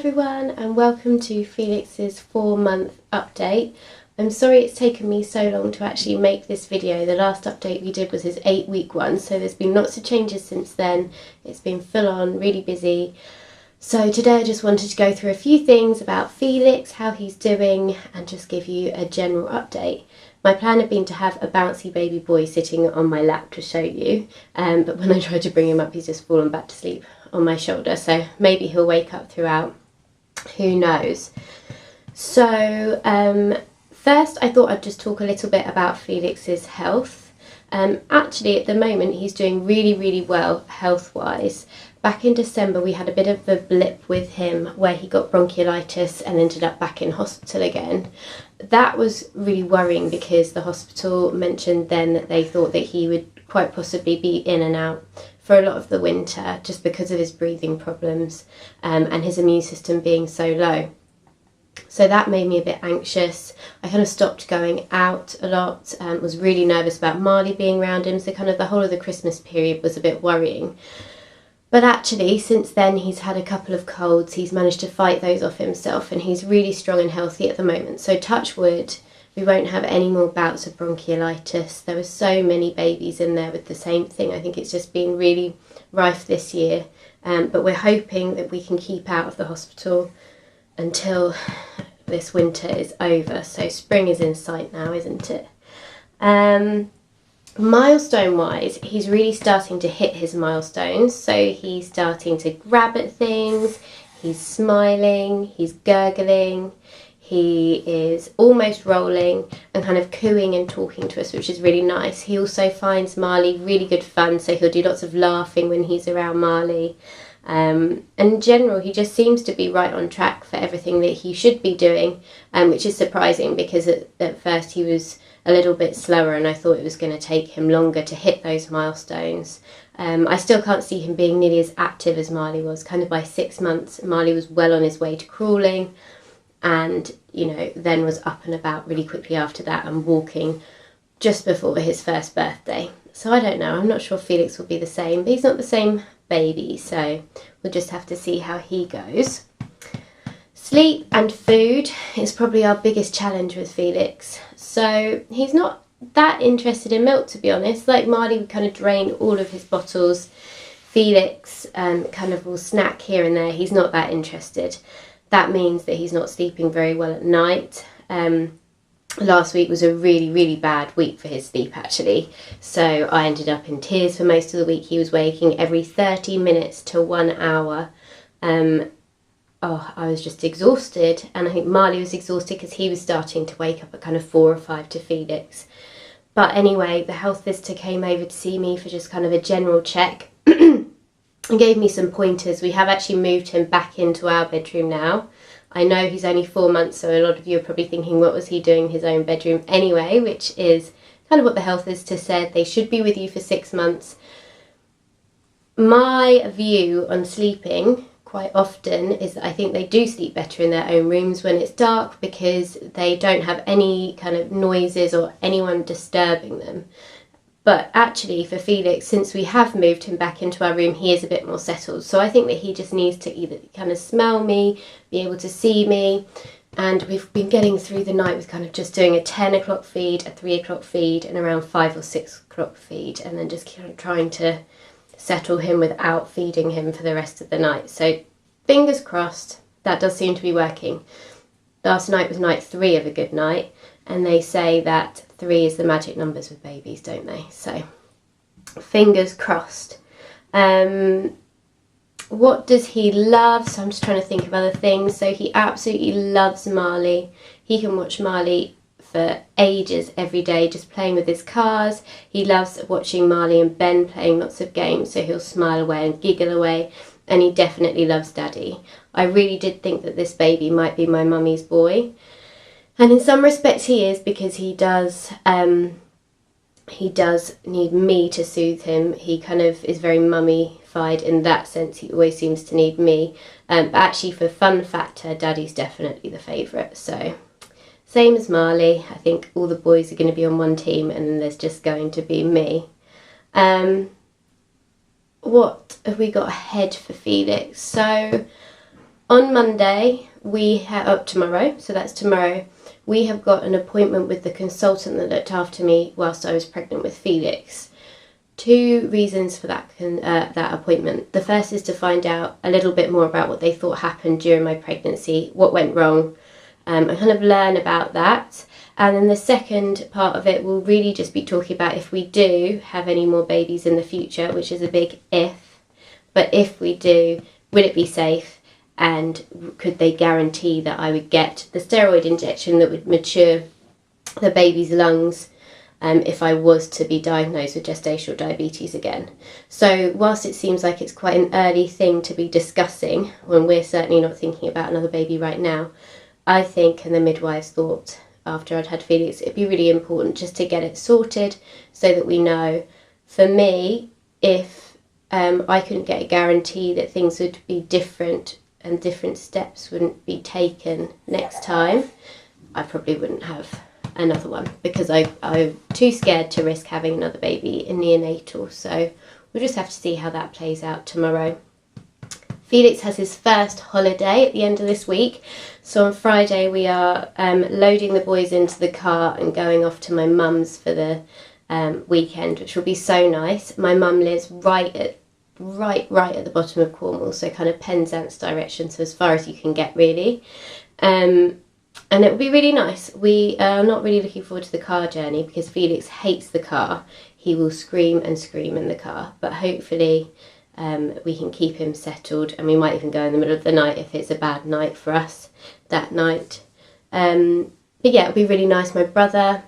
everyone and welcome to Felix's 4-month update. I'm sorry it's taken me so long to actually make this video. The last update we did was his 8-week one, so there's been lots of changes since then. It's been full on, really busy. So today I just wanted to go through a few things about Felix, how he's doing, and just give you a general update. My plan had been to have a bouncy baby boy sitting on my lap to show you, but when I tried to bring him up he's just fallen back to sleep on my shoulder, so maybe he'll wake up throughout, who knows. So first I thought I'd just talk a little bit about Felix's health. Actually at the moment he's doing really well health wise. Back in December we had a bit of a blip with him where he got bronchiolitis and ended up back in hospital again. That was really worrying because the hospital mentioned then that they thought that he would quite possibly be in and out for a lot of the winter just because of his breathing problems and his immune system being so low. So that made me a bit anxious. I kind of stopped going out a lot and was really nervous about Marley being around him, so kind of the whole of the Christmas period was a bit worrying. But actually, since then, he's had a couple of colds. He's managed to fight those off himself and he's really strong and healthy at the moment. So touch wood, we won't have any more bouts of bronchiolitis. There were so many babies in there with the same thing. I think it's just been really rife this year. But we're hoping that we can keep out of the hospital until this winter is over. So spring is in sight now, isn't it? Milestone wise, he's really starting to hit his milestones. So he's starting to grab at things, he's smiling, he's gurgling, he is almost rolling and kind of cooing and talking to us, which is really nice. He also finds Marley really good fun, so he'll do lots of laughing when he's around Marley. And in general he just seems to be right on track for everything that he should be doing, which is surprising because at first he was a little bit slower and I thought it was going to take him longer to hit those milestones. I still can't see him being nearly as active as Marley was. Kind of by 6 months Marley was well on his way to crawling and then was up and about really quickly after that and walking just before his first birthday. So I don't know, I'm not sure Felix will be the same, but he's not the same baby, so we'll just have to see how he goes. Sleep and food is probably our biggest challenge with Felix. So he's not that interested in milk, to be honest. Like Marley would kind of drain all of his bottles. Felix kind of will snack here and there. He's not that interested. That means that he's not sleeping very well at night. Last week was a really bad week for his sleep actually. So I ended up in tears for most of the week. He was waking every 30 minutes to 1 hour. I was just exhausted, and I think Marley was exhausted because he was starting to wake up at kind of 4 or 5 to Felix. But anyway, the health visitor came over to see me for just kind of a general check and gave me some pointers. We have actually moved him back into our bedroom now. I know he's only 4 months, so a lot of you are probably thinking, what was he doing in his own bedroom anyway, which is kind of what the health visitor said. They should be with you for 6 months. My view on sleeping quite often is that I think they do sleep better in their own rooms when it's dark because they don't have any kind of noises or anyone disturbing them. But actually for Felix, since we have moved him back into our room, he is a bit more settled. So I think that he just needs to either kind of smell me, be able to see me, and we've been getting through the night with kind of just doing a 10 o'clock feed, a 3 o'clock feed, and around 5 or 6 o'clock feed, and then just kind of trying to settle him without feeding him for the rest of the night. So fingers crossed, that does seem to be working. Last night was night 3 of a good night, and they say that 3 is the magic numbers with babies, don't they? So fingers crossed. What does he love? So I'm just trying to think of other things. So he absolutely loves Marley. He can watch Marley for ages every day, just playing with his cars. He loves watching Marley and Ben playing lots of games, so he'll smile away and giggle away, and he definitely loves Daddy. I really did think that this baby might be my mummy's boy, and in some respects he is, because he does need me to soothe him. He kind of is very mummified in that sense. He always seems to need me, but actually for fun factor, Daddy's definitely the favourite. So same as Marley, I think all the boys are going to be on one team and then there's just going to be me. What have we got ahead for Felix? So On Monday, tomorrow, so that's tomorrow, we have got an appointment with the consultant that looked after me whilst I was pregnant with Felix. 2 reasons for that appointment. The first is to find out a little bit more about what they thought happened during my pregnancy, what went wrong, and kind of learn about that. And then the second part of it will really just be talking about if we do have any more babies in the future, which is a big if, but if we do, will it be safe? And could they guarantee that I would get the steroid injection that would mature the baby's lungs if I was to be diagnosed with gestational diabetes again? So whilst it seems like it's quite an early thing to be discussing, when we're certainly not thinking about another baby right now, I think, and the midwives thought after I'd had Felix, it'd be really important just to get it sorted so that we know. For me, if I couldn't get a guarantee that things would be different and different steps wouldn't be taken next time, I probably wouldn't have another one, because I'm too scared to risk having another baby in neonatal. So we'll just have to see how that plays out tomorrow. Felix has his first holiday at the end of this week, so on Friday we are loading the boys into the car and going off to my mum's for the weekend, which will be so nice. My mum lives right at the bottom of Cornwall, so kind of Penzance direction, so as far as you can get really, and it will be really nice. We are not really looking forward to the car journey because Felix hates the car. He will scream and scream in the car, but hopefully we can keep him settled, and we might even go in the middle of the night if it's a bad night for us that night. But yeah, it'll be really nice. My brother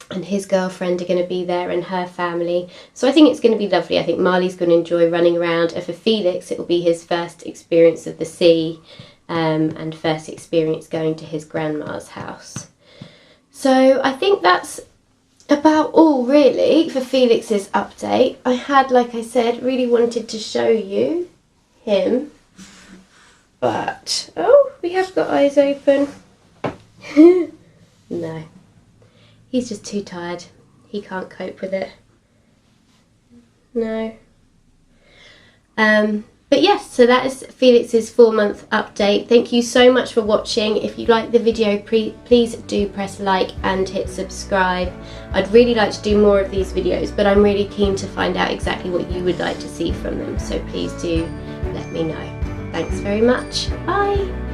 and his girlfriend are going to be there, and her family. So I think it's going to be lovely. I think Marley's going to enjoy running around. And for Felix, it will be his first experience of the sea, and first experience going to his grandma's house. So I think that's about all really for Felix's update. I had, like I said, really wanted to show you him, but oh, we have got eyes open. No. He's just too tired. He can't cope with it. No. But yes, so that is Felix's 4-month update. Thank you so much for watching. If you like the video, please do press like and hit subscribe. I'd really like to do more of these videos, but I'm really keen to find out exactly what you would like to see from them. So please do let me know. Thanks very much. Bye.